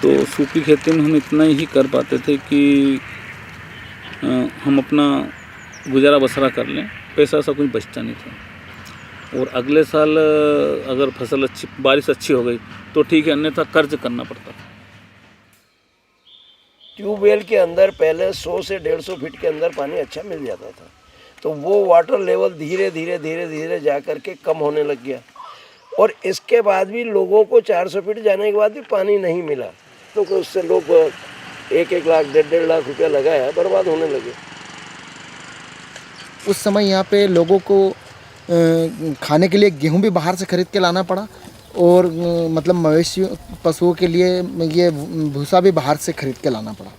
तो सूखी खेती में हम इतना ही कर पाते थे कि हम अपना गुजारा बसरा कर लें, पैसा ऐसा कुछ बचता नहीं था। और अगले साल अगर फसल अच्छी, बारिश अच्छी हो गई तो ठीक है, अन्यथा कर्ज करना पड़ता था। ट्यूबवेल के अंदर पहले 100 से 150 फीट के अंदर पानी अच्छा मिल जाता था, तो वो वाटर लेवल धीरे धीरे जा कर के कम होने लग गया। और इसके बाद भी लोगों को 400 फीट जाने के बाद भी पानी नहीं मिला, तो उससे लोग 1-1 लाख 1.5 लाख रुपया लगाया, बर्बाद होने लगे। उस समय यहाँ पे लोगों को खाने के लिए गेहूँ भी बाहर से खरीद के लाना पड़ा, और मतलब मवेशी पशुओं के लिए ये भूसा भी बाहर से खरीद के लाना पड़ा।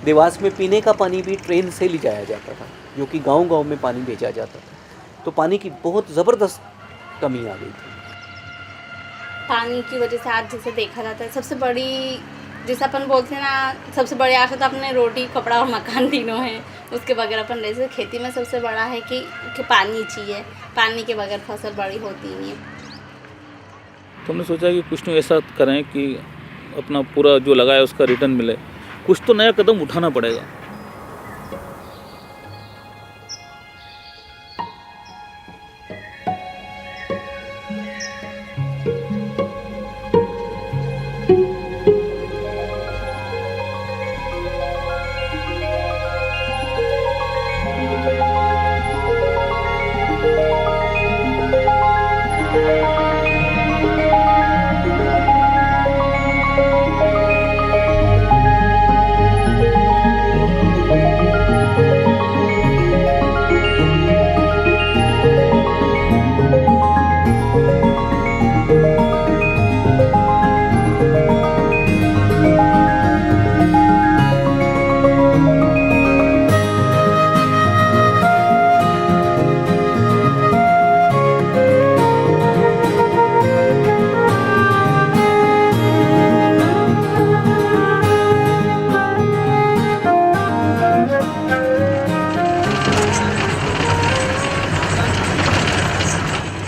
देवास में पीने का पानी भी ट्रेन से ले जाया जाता था, जो कि गांव-गांव में पानी भेजा जाता था, तो पानी की बहुत ज़बरदस्त कमी आ गई थी। पानी की वजह से आज जैसे देखा जाता है, सबसे बड़ी जैसे अपन बोलते हैं ना, सबसे बड़ी आशा तो अपने रोटी कपड़ा और मकान तीनों है, उसके बगैर अपन जैसे खेती में सबसे बड़ा है कि पानी चाहिए, पानी के बगैर फसल बड़ी होती नहीं है। तो हमने सोचा कि कुछ तो ऐसा करें कि अपना पूरा जो लगाया उसका रिटर्न मिले, कुछ तो नया कदम उठाना पड़ेगा।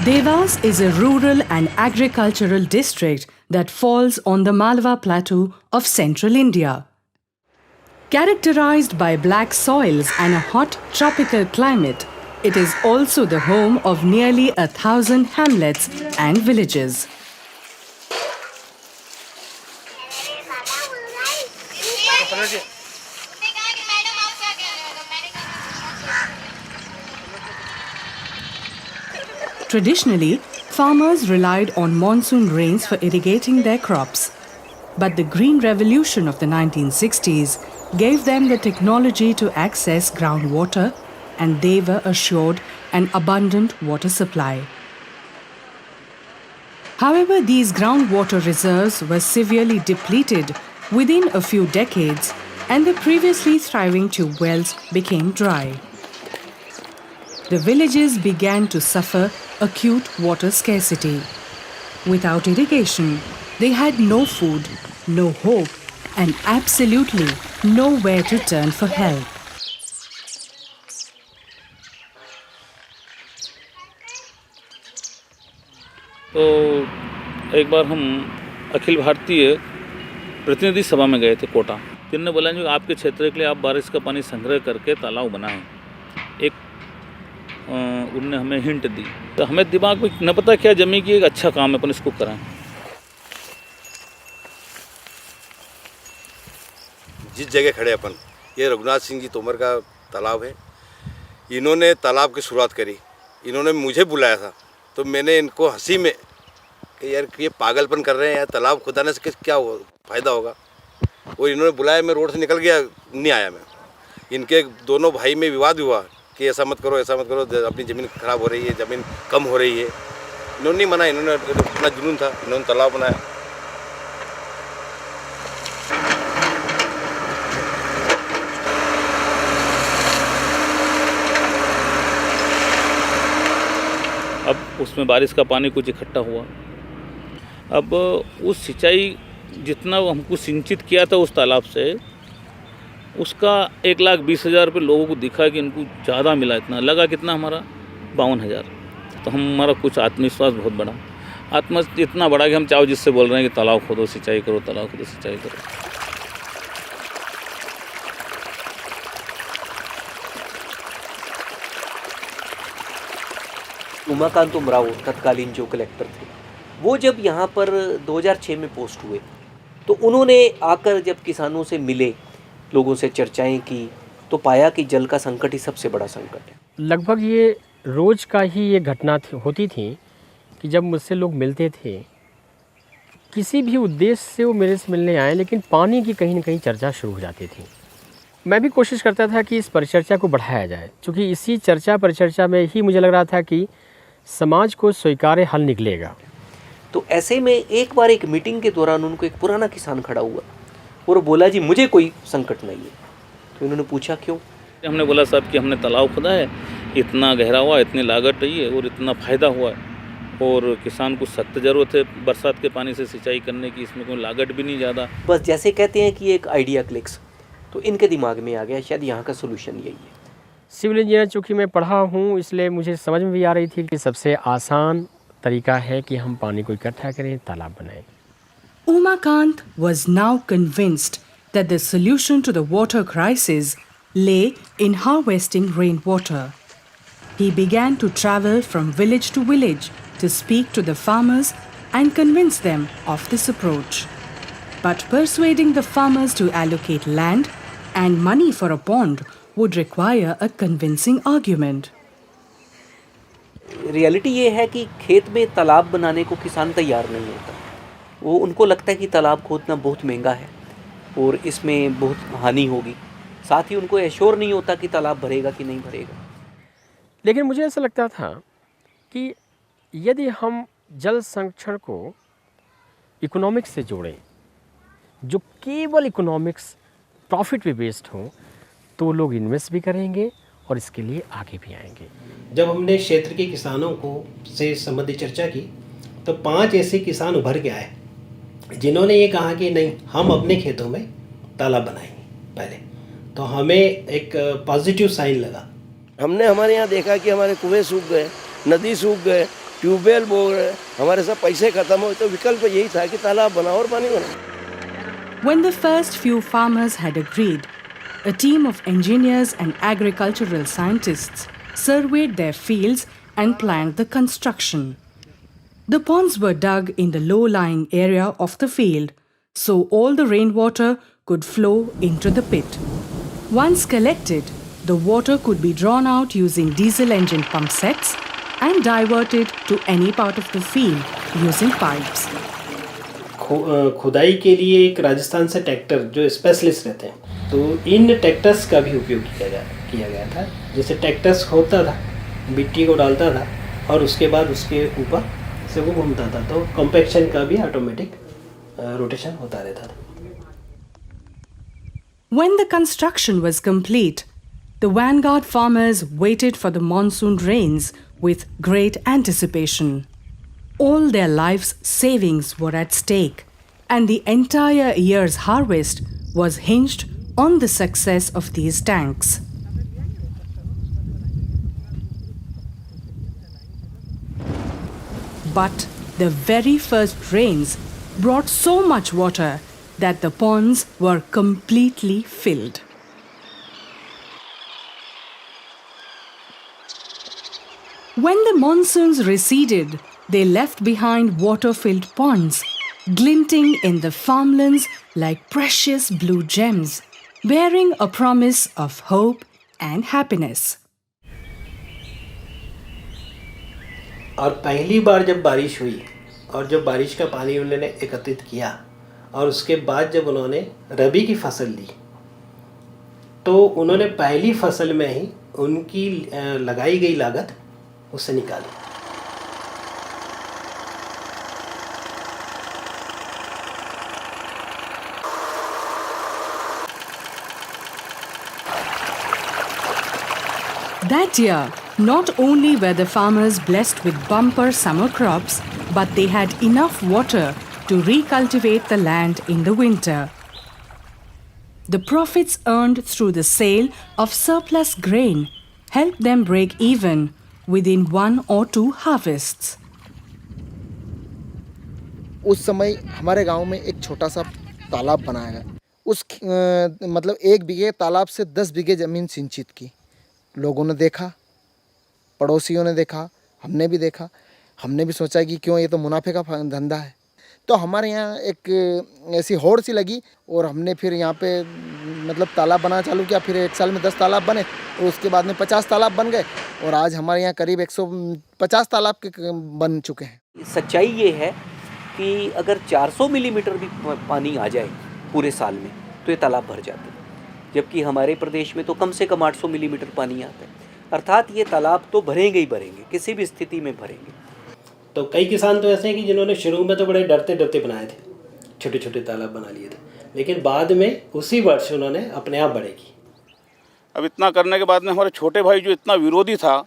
Dewas is a rural and agricultural district that falls on the Malwa Plateau of central India. Characterized by black soils and a hot tropical climate, it is also the home of nearly 1,000 hamlets and villages. Traditionally, farmers relied on monsoon rains for irrigating their crops. But the Green Revolution of the 1960s gave them the technology to access groundwater, and they were assured an abundant water supply. However, these groundwater reserves were severely depleted within a few decades, and the previously thriving tube wells became dry. The villages began to suffer acute water scarcity. Without irrigation, they had no food, no hope, and absolutely nowhere to turn for help. तो एक बार हम अखिल भारतीय प्रतिनिधि सभा में गए थे कोटा। जिन्होंने बोला कि आपके क्षेत्र के लिए आप बारिश का पानी संग्रह करके तालाब बनाएं। एक उनने हमें हिंट दी, तो हमें दिमाग में न पता क्या जमी कि एक अच्छा काम है, अपन इसको कराएं। जिस जगह खड़े अपन, ये रघुनाथ सिंह जी तोमर का तालाब है। इन्होंने तालाब की शुरुआत करी, इन्होंने मुझे बुलाया था, तो मैंने इनको हंसी में कि यार ये पागलपन कर रहे हैं यार, तालाब खुदाने से क्या फ़ायदा होगा। और इन्होंने बुलाया, मैं रोड से निकल गया, नहीं आया मैं। इनके दोनों भाई में विवाद हुआ कि ऐसा मत करो, ऐसा मत करो, अपनी ज़मीन ख़राब हो रही है, ज़मीन कम हो रही है। इन्होंने नहीं मना, इन्होंने अपना जुनून था, इन्होंने तालाब बनाया। अब उसमें बारिश का पानी कुछ इकट्ठा हुआ। अब उस सिंचाई जितना हमको सिंचित किया था उस तालाब से, उसका 1,20,000 रुपये लोगों को दिखा कि इनको ज़्यादा मिला। इतना लगा कितना हमारा 52,000। तो हमारा कुछ आत्मविश्वास बहुत बड़ा। आत्महत्या इतना बड़ा कि हम चाहो जिससे बोल रहे हैं कि तालाब खोदो सिंचाई करो, तालाब खोदो सिंचाई करो। उमाकांत उमराव तत्कालीन जो कलेक्टर थे, वो जब यहाँ पर 2006 में पोस्ट हुए तो उन्होंने आकर जब किसानों से मिले, लोगों से चर्चाएं की, तो पाया कि जल का संकट ही सबसे बड़ा संकट है। लगभग ये रोज़ का ही ये घटना होती थी कि जब मुझसे लोग मिलते थे, किसी भी उद्देश्य से वो मेरे से मिलने आए, लेकिन पानी की कहीं ना कहीं चर्चा शुरू हो जाती थी। मैं भी कोशिश करता था कि इस परिचर्चा को बढ़ाया जाए, क्योंकि इसी चर्चा परिचर्चा में ही मुझे लग रहा था कि समाज को स्वीकार्य हल निकलेगा। तो ऐसे में एक बार एक मीटिंग के दौरान उनको एक पुराना किसान खड़ा हुआ और बोला, जी मुझे कोई संकट नहीं है। तो उन्होंने पूछा क्यों? हमने बोला साहब कि हमने तालाब खोदा है, इतना गहरा हुआ, इतनी लागत रही है और इतना फ़ायदा हुआ है, और किसान को सख्त ज़रूरत है बरसात के पानी से सिंचाई करने की, इसमें कोई लागत भी नहीं ज़्यादा। बस जैसे कहते हैं कि एक आइडिया क्लिक्स, तो इनके दिमाग में आ गया शायद यहाँ का सोल्यूशन यही है। सिविल इंजीनियर चूँकि मैं पढ़ा हूँ, इसलिए मुझे समझ में भी आ रही थी कि सबसे आसान तरीका है कि हम पानी को इकट्ठा करें, तालाब बनाएं। Umakant was now convinced that the solution to the water crisis lay in harvesting rainwater. He began to travel from village to village to speak to the farmers and convince them of this approach. But persuading the farmers to allocate land and money for a pond would require a convincing argument. Reality ये है कि खेत में तालाब बनाने को किसान तैयार नहीं होता। वो उनको लगता है कि तालाब खोदना बहुत महंगा है और इसमें बहुत हानि होगी। साथ ही उनको एश्योर नहीं होता कि तालाब भरेगा कि नहीं भरेगा। लेकिन मुझे ऐसा लगता था कि यदि हम जल संरक्षण को इकोनॉमिक्स से जोड़ें, जो केवल इकोनॉमिक्स प्रॉफिट पे बेस्ड हो, तो लोग इन्वेस्ट भी करेंगे और इसके लिए आगे भी आएंगे। जब हमने क्षेत्र के किसानों को से संबंधित चर्चा की तो 5 ऐसे किसान उभर के आए जिन्होंने ये कहा कि नहीं, हम अपने खेतों में तालाब बनाएंगे पहले। तो हमें एक पॉजिटिव साइन लगा। हमने हमारे यहाँ देखा कि हमारे कुएं सूख गए, नदी सूख गए, ट्यूबवेल बो गए, हमारे सब पैसे खत्म हुए, तो विकल्प यही था कि तालाब बनाओ और पानी बनाओ। When the first few farmers had agreed, a team of engineers and agricultural scientists surveyed their fields and planned the construction. The ponds were dug in the low-lying area of the field, so all the rainwater could flow into the pit. Once collected, the water could be drawn out using diesel engine pump sets and diverted to any part of the field using pipes. खुदाई के लिए एक राजस्थान से tractor जो specialist रहते हैं, तो इन tractors का भी उपयोग किया गया था। जैसे ट्रैक्टर्स खोदता था, मिट्टी को डालता था और उसके बाद उसके ऊपर से वो घूमता था, तो कॉम्पैक्शन का भी ऑटोमेटिक रोटेशन होता रहता था। When the construction was complete, the vanguard farmers waited for the monsoon rains with great anticipation. All their lives' savings were at stake, and the entire year's harvest was hinged on the success of these tanks. But the very first rains brought so much water that the ponds were completely filled. When the monsoons receded, they left behind water-filled ponds, glinting in the farmlands like precious blue gems, bearing a promise of hope and happiness. और पहली बार जब बारिश हुई और जब बारिश का पानी उन्होंने एकत्रित किया और उसके बाद जब उन्होंने रबी की फसल ली, तो उन्होंने पहली फसल में ही उनकी लगाई गई लागत उससे निकाली। That year, not only were the farmers blessed with bumper summer crops, but they had enough water to recultivate the land in the winter. The profits earned through the sale of surplus grain helped them break even within 1 or 2 harvests. उस समय हमारे गांव में एक छोटा सा तालाब बनाया गया। उस मतलब 1 बीघे तालाब से 10 बीघे ज़मीन सिंचित की। लोगों ने देखा, पड़ोसियों ने देखा, हमने भी देखा। हमने भी सोचा कि क्यों, ये तो मुनाफे का धंधा है। तो हमारे यहाँ एक ऐसी होड़ सी लगी और हमने फिर यहाँ पे मतलब तालाब बनाना चालू किया। फिर 1 साल में 10 तालाब बने और उसके बाद में 50 तालाब बन गए और आज हमारे यहाँ करीब 150 तालाब के बन चुके हैं। सच्चाई ये है कि अगर 400 मिलीमीटर भी पानी आ जाए पूरे साल में तो ये तालाब भर जाते हैं, जबकि हमारे प्रदेश में तो कम से कम 800 मिलीमीटर पानी आता है। अर्थात ये तालाब तो भरेंगे ही भरेंगे, किसी भी स्थिति में भरेंगे। तो कई किसान तो ऐसे हैं कि जिन्होंने शुरू में तो बड़े डरते डरते बनाए थे, छोटे छोटे तालाब बना लिए थे, लेकिन बाद में उसी वर्ष उन्होंने अपने आप बड़े की। अब इतना करने के बाद में हमारे छोटे भाई जो इतना विरोधी था,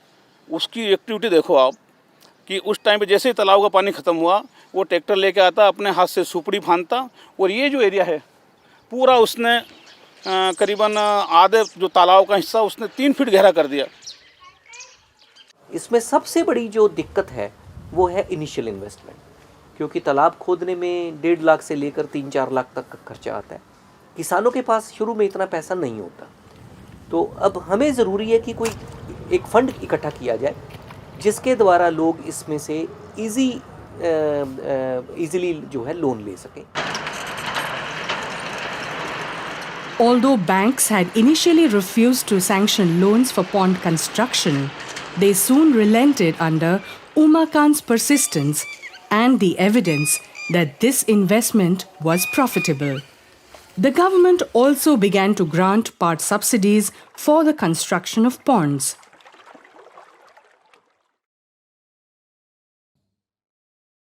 उसकी एक्टिविटी देखो आप कि उस टाइम पे जैसे ही तालाब का पानी ख़त्म हुआ, वो ट्रैक्टर लेके आता, अपने हाथ से सुपड़ी फांदता और ये जो एरिया है पूरा उसने करीबन आधे जो तालाब का हिस्सा उसने 3 फीट गहरा कर दिया। इसमें सबसे बड़ी जो दिक्कत है वो है इनिशियल इन्वेस्टमेंट, क्योंकि तालाब खोदने में 1.5 लाख से लेकर 3-4 लाख तक का खर्चा आता है। किसानों के पास शुरू में इतना पैसा नहीं होता। तो अब हमें ज़रूरी है कि कोई एक फ़ंड इकट्ठा किया जाए जिसके द्वारा लोग इसमें से इजीली जो है लोन ले सकें। Although banks had initially refused to sanction loans for pond construction, they soon relented under Umar Khan's persistence and the evidence that this investment was profitable. The government also began to grant part subsidies for the construction of ponds.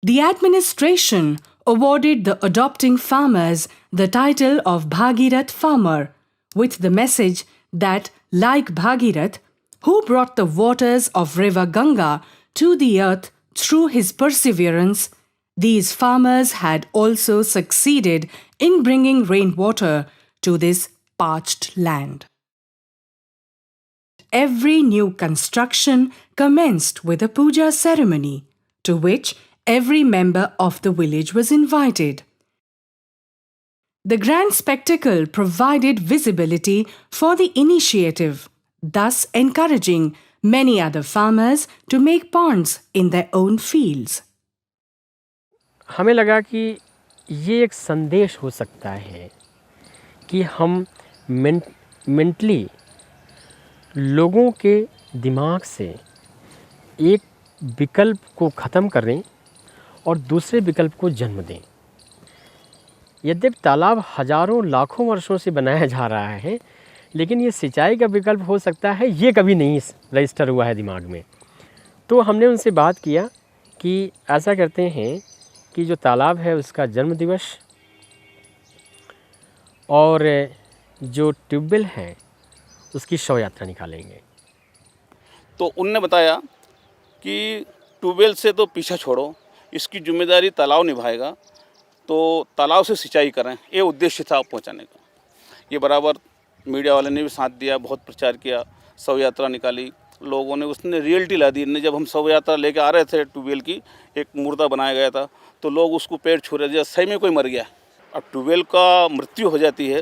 The administration awarded the adopting farmers the title of Bhagirath Farmer, with the message that, like Bhagirath, who brought the waters of river Ganga to the earth through his perseverance, these farmers had also succeeded in bringing rainwater to this parched land. Every new construction commenced with a puja ceremony, to which every member of the village was invited. The grand spectacle provided visibility for the initiative, thus encouraging many other farmers to make ponds in their own fields. हमें लगा कि ये एक संदेश हो सकता है कि हम मेंटली लोगों के दिमाग से एक विकल्प को ख़त्म करें और दूसरे विकल्प को जन्म दें। यद्यपि तालाब हजारों लाखों वर्षों से बनाया जा रहा है, लेकिन ये सिंचाई का विकल्प हो सकता है, ये कभी नहीं रजिस्टर हुआ है दिमाग में। तो हमने उनसे बात किया कि ऐसा करते हैं कि जो तालाब है उसका जन्म दिवस और जो ट्यूबवेल है उसकी शव यात्रा निकालेंगे। तो उनने बताया कि ट्यूबवेल से तो पीछा छोड़ो, इसकी जिम्मेदारी तालाब निभाएगा, तो तालाब से सिंचाई करें, ये उद्देश्य था पहुंचाने का। ये बराबर मीडिया वाले ने भी साथ दिया, बहुत प्रचार किया, शव यात्रा निकाली लोगों ने, उसने रियलिटी ला दी। जब हम शव यात्रा लेके आ रहे थे, ट्यूबवेल की एक मुर्दा बनाया गया था, तो लोग उसको पैर छू रहे थे, सही में कोई मर गया। अब ट्यूबवेल का मृत्यु हो जाती है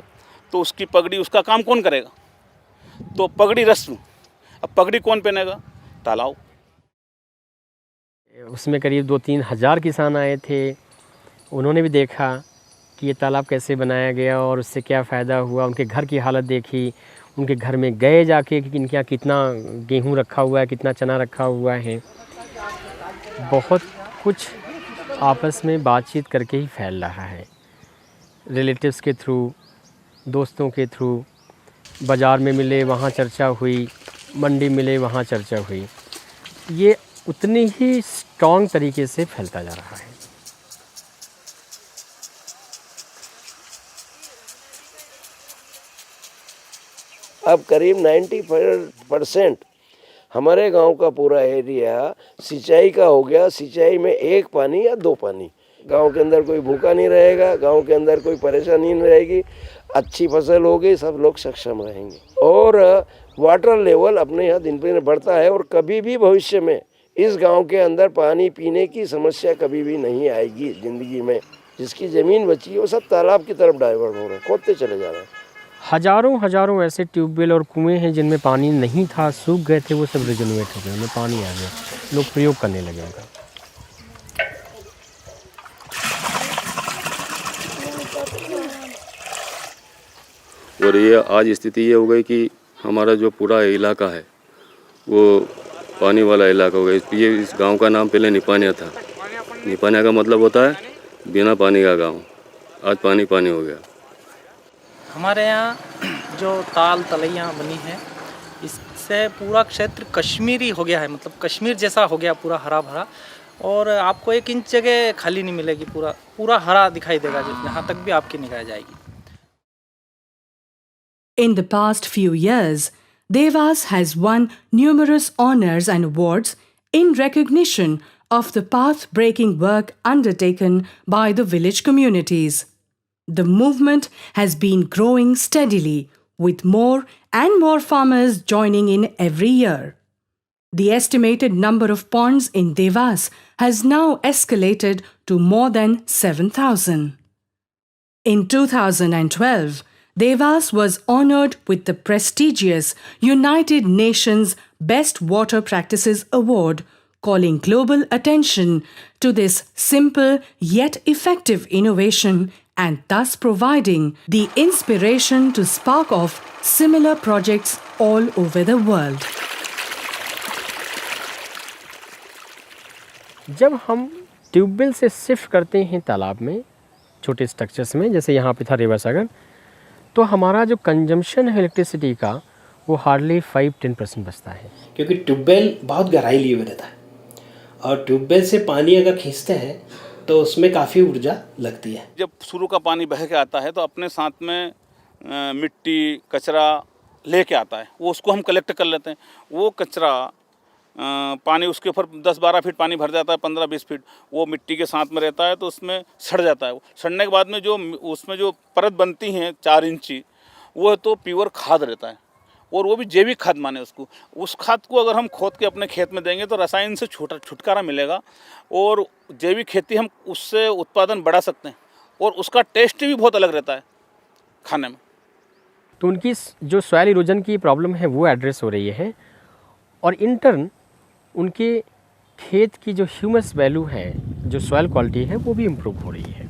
तो उसकी पगड़ी, उसका काम कौन करेगा? तो पगड़ी रस्म, अब पगड़ी कौन पहनेगा? तालाब। उसमें करीब 2-3 हज़ार किसान आए थे। उन्होंने भी देखा कि ये तालाब कैसे बनाया गया और उससे क्या फ़ायदा हुआ। उनके घर की हालत देखी, उनके घर में गए जाके कि इनके यहाँ कितना गेहूँ रखा हुआ है, कितना चना रखा हुआ है। बहुत कुछ आपस में बातचीत करके ही फैल रहा है, रिलेटिव्स के थ्रू, दोस्तों के थ्रू। बाज़ार में मिले वहाँ चर्चा हुई, मंडी मिले वहाँ चर्चा हुई। ये उतनी ही स्ट्रॉन्ग तरीके से फैलता जा रहा है। अब करीब 90% हमारे गांव का पूरा एरिया सिंचाई का हो गया। सिंचाई में 1 पानी या 2 पानी। गांव के अंदर कोई भूखा नहीं रहेगा, गांव के अंदर कोई परेशानी नहीं रहेगी, अच्छी फसल होगी, सब लोग सक्षम रहेंगे और वाटर लेवल अपने यहाँ दिन पर दिन बढ़ता है। और कभी भी भविष्य में इस गांव के अंदर पानी पीने की समस्या कभी भी नहीं आएगी ज़िंदगी में। जिसकी ज़मीन बची है वो सब तालाब की तरफ डाइवर्ट हो रहे हैं, खोदते चले जा रहे हैं। हजारों ऐसे ट्यूबवेल और कुएं हैं जिनमें पानी नहीं था, सूख गए थे, वो सब रिजनरेट हो गए, उनमें पानी आ गया, लोग प्रयोग करने लगे उनका। और ये आज स्थिति ये हो गई कि हमारा जो पूरा इलाका है वो पानी वाला इलाका हो गया। ये इस गांव का नाम पहले निपानिया था। निपानिया का मतलब होता है बिना पानी का गांव। आज पानी पानी हो गया। हमारे यहाँ जो ताल तलैया बनी है, इससे पूरा क्षेत्र कश्मीरी हो गया है, मतलब कश्मीर जैसा हो गया, पूरा हरा भरा, और आपको 1 इंच जगह खाली नहीं मिलेगी, पूरा हरा दिखाई देगा, यहाँ तक भी आपकी निगाह जाएगी। In the past few years, Devas has won numerous honors and awards in recognition of the path-breaking work undertaken by the village communities. The movement has been growing steadily, with more and more farmers joining in every year. The estimated number of ponds in Devas has now escalated to more than 7,000. In 2012, Devas was honored with the prestigious United Nations Best Water Practices Award, calling global attention to this simple yet effective innovation and thus providing the inspiration to spark off similar projects all over the world. जब हम tubewell से shift करते हैं तालाब में, छोटे structures में, जैसे यहाँ पे था रिवर सागर, तो हमारा जो कंजम्पशन है इलेक्ट्रिसिटी का वो हार्डली 5-10% बचता है। क्योंकि ट्यूबवेल बहुत गहराई लिए हुए रहता है और ट्यूबवेल से पानी अगर खींचते हैं तो उसमें काफ़ी ऊर्जा लगती है। जब शुरू का पानी बह के आता है तो अपने साथ में मिट्टी कचरा लेके आता है, वो उसको हम कलेक्ट कर लेते हैं। वो कचरा पानी उसके ऊपर 10-12 फीट पानी भर जाता है, 15-20 फीट, वो मिट्टी के साथ में रहता है तो उसमें सड़ जाता है। सड़ने के बाद में जो उसमें जो परत बनती हैं 4 इंची, वो तो प्योर खाद रहता है, और वो भी जैविक खाद माने उसको। उस खाद को अगर हम खोद के अपने खेत में देंगे तो रसायन से छुटकारा मिलेगा, और जैविक खेती हम उससे उत्पादन बढ़ा सकते हैं, और उसका टेस्ट भी बहुत अलग रहता है खाने में। तो उनकी जो सॉइल इरोजन की प्रॉब्लम है वो एड्रेस हो रही है, और इन टर्न उनके खेत की जो ह्यूमस वैल्यू है, जो सॉइल क्वालिटी है, वो भी इम्प्रूव हो रही है।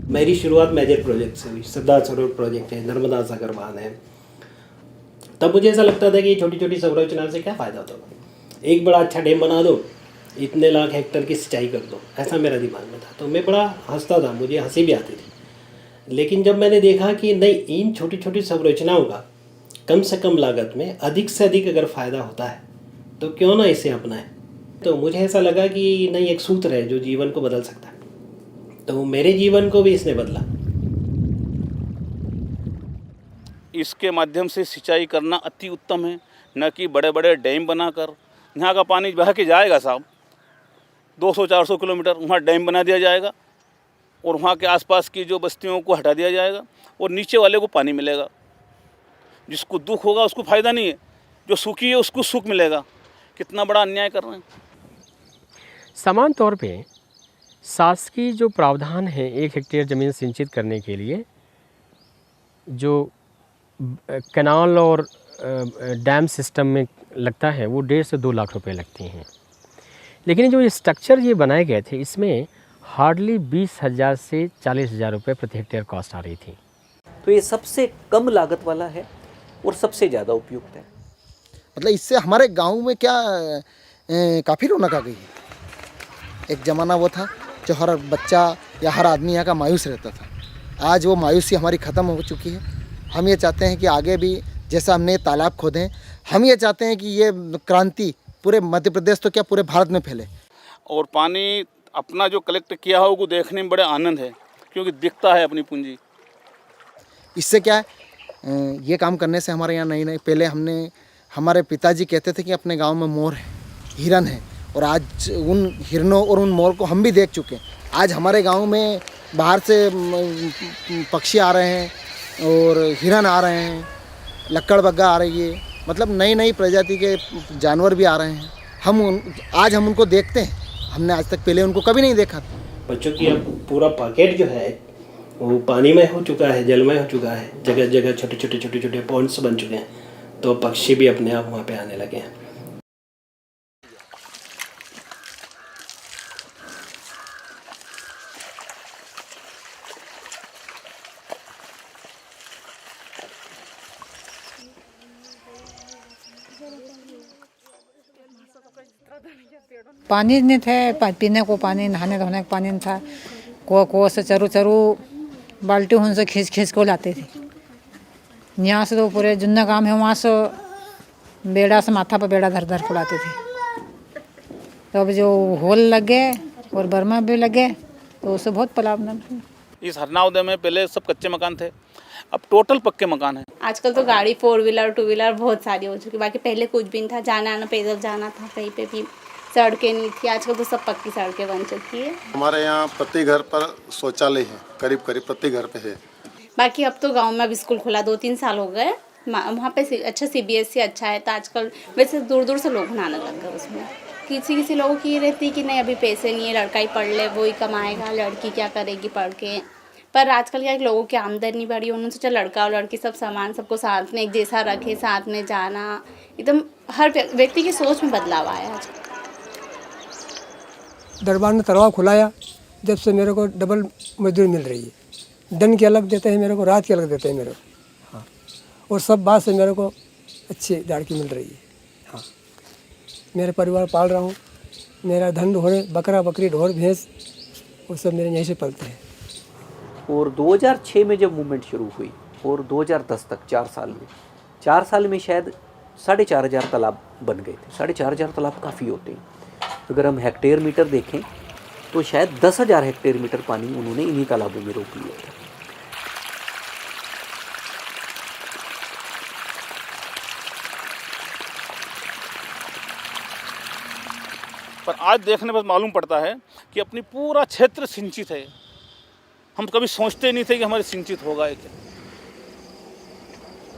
मेरी शुरुआत मेजर प्रोजेक्ट से हुई। सरदार सरोवर प्रोजेक्ट है, नर्मदा सागर बांध है। तब मुझे ऐसा लगता था कि छोटी छोटी संरचना से क्या फ़ायदा होता, एक बड़ा अच्छा डैम बना दो, इतने लाख हेक्टर की सिंचाई कर दो, ऐसा मेरा दिमाग में था। तो मैं बड़ा हंसता था, मुझे हंसी भी आती थी। लेकिन जब मैंने देखा कि नहीं, इन छोटी छोटी संरचनाओं का कम से कम लागत में अधिक से अधिक अगर फ़ायदा होता है तो क्यों ना इसे अपनाएं, तो मुझे ऐसा लगा कि नहीं, एक सूत्र है जो जीवन को बदल सकता है। तो मेरे जीवन को भी इसने बदला। इसके माध्यम से सिंचाई करना अति उत्तम है, न कि बड़े बड़े डैम बनाकर। यहाँ का पानी बह के जाएगा साहब 200-400 किलोमीटर, वहाँ डैम बना दिया जाएगा और वहाँ के आसपास की जो बस्तियों को हटा दिया जाएगा, और नीचे वाले को पानी मिलेगा। जिसको दुख होगा उसको फ़ायदा नहीं है, जो सुखी है उसको सुख मिलेगा। कितना बड़ा अन्याय कर रहे हैं। समान तौर पे शासकीय जो प्रावधान है 1 हेक्टेयर ज़मीन सिंचित करने के लिए, जो कैनाल और डैम सिस्टम में लगता है, वो 1.5 से 2 लाख रुपए लगते हैं। लेकिन जो ये स्ट्रक्चर ये बनाए गए थे, इसमें हार्डली 20,000 से 40,000 रुपये प्रति हेक्टेयर कॉस्ट आ रही थी। तो ये सबसे कम लागत वाला है और सबसे ज़्यादा उपयुक्त है। मतलब इससे हमारे गांव में क्या काफ़ी रौनक आ गई है। एक ज़माना वो था जो हर बच्चा या हर आदमी यहाँ का मायूस रहता था। आज वो मायूसी हमारी ख़त्म हो चुकी है। हम ये चाहते हैं कि आगे भी जैसा हमने ये तालाब खोदे हैं, हम ये चाहते हैं कि ये क्रांति पूरे मध्य प्रदेश तो क्या पूरे भारत में फैले। और पानी अपना जो कलेक्ट किया हो वो देखने में बड़े आनंद है, क्योंकि दिखता है अपनी पूंजी। इससे क्या है, ये काम करने से हमारे यहाँ नई पहले हमारे पिताजी कहते थे कि अपने गांव में मोर है, हिरन है, और आज उन हिरनों और उन मोर को हम भी देख चुके हैं। आज हमारे गांव में बाहर से पक्षी आ रहे हैं और हिरन आ रहे हैं, लक्कड़बग्गा आ रही है, मतलब नई प्रजाति के जानवर भी आ रहे हैं। आज हम उनको देखते हैं, हमने आज तक पहले उनको कभी नहीं देखा। बच्चों की अब पूरा पॉकेट जो है वो पानीमय हो चुका है, जलमय हो चुका है, जगह जगह छोटे छोटे पॉन्ड्स बन चुके हैं, तो पक्षी भी अपने आप वहाँ पे आने लगे हैं। पानी नहीं थे, पीने को पानी, नहाने धोने का पानी नहीं था। कुआं से चरू बाल्टी उनसे खींच को लाते थे। यहाँ से तो पूरे जितना काम है वहाँ से बेड़ा से माथा पर बेड़ा धर पड़ाते थे। तो अब जो होल लग गए और बर्मा भी लगे तो उससे बहुत पलावना। इस हरनाउदय में पहले सब कच्चे मकान थे, अब टोटल पक्के मकान हैं। आजकल तो गाड़ी 4 व्हीलर 2 व्हीलर बहुत सारी हो चुकी, बाकी पहले कुछ भी नहीं था, जाना आना पैदल जाना था, कहीं पे भी सड़कें नहीं थी। आजकल तो सब पक्की सड़कें बन चुकी है। हमारे यहाँ प्रति घर पर शौचालय है, करीब प्रति घर पे है। बाकी अब तो गांव में अब स्कूल खुला 2-3 साल हो गए, वहाँ पे अच्छा CBSE अच्छा है, तो आजकल वैसे दूर से लोग नहाने लग गए उसमें। किसी लोगों की ये रहती कि नहीं अभी पैसे नहीं है, लड़का ही पढ़ ले, वो ही कमाएगा, लड़की क्या करेगी पढ़ के। पर आजकल क्या लोगों की आमदनी बढ़ी, उन्होंने सोचा लड़का और लड़की सब सामान सबको साथ में एक जैसा रखे, साथ में जाना, एकदम हर व्यक्ति की सोच में बदलाव आया है। दरबार ने तलाव खुलाया जब से मेरे को डबल मजदूरी मिल रही है। दिन की अलग देते हैं मेरे को, रात की अलग देते हैं मेरे को। हाँ, और सब बात से मेरे को अच्छी दाड़की मिल रही है। हाँ, मेरे परिवार पाल रहा हूँ, मेरा धन ढोरे बकरा बकरी ढोर भैंस वो सब मेरे यहीं से पलते हैं। और 2006 में जब मूवमेंट शुरू हुई और 2010 तक 4 साल में शायद 4,500 तालाब बन गए थे। 4,500 तालाब काफ़ी होते हैं। अगर हम हेक्टेयर मीटर देखें तो शायद 10,000 हेक्टेयर मीटर पानी उन्होंने इन्हीं तालाबों में रोक लिया था। पर आज देखने पर मालूम पड़ता है कि अपनी पूरा क्षेत्र सिंचित है। हम कभी सोचते नहीं थे कि हमारे सिंचित होगा क्या।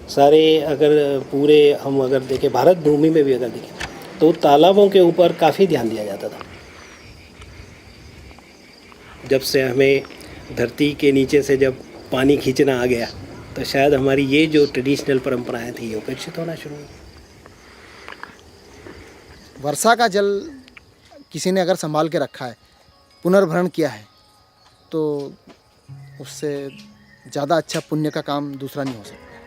सारे अगर पूरे हम अगर देखें भारत भूमि में भी अगर देखें तो तालाबों के ऊपर काफ़ी ध्यान दिया जाता था। जब से हमें धरती के नीचे से जब पानी खींचना आ गया तो शायद हमारी ये जो ट्रेडिशनल परंपराएं थी ये उपेक्षित होना शुरू हुई। वर्षा का जल किसी ने अगर संभाल के रखा है, पुनर्भरण किया है, तो उससे ज़्यादा अच्छा पुण्य का काम दूसरा नहीं हो सकता।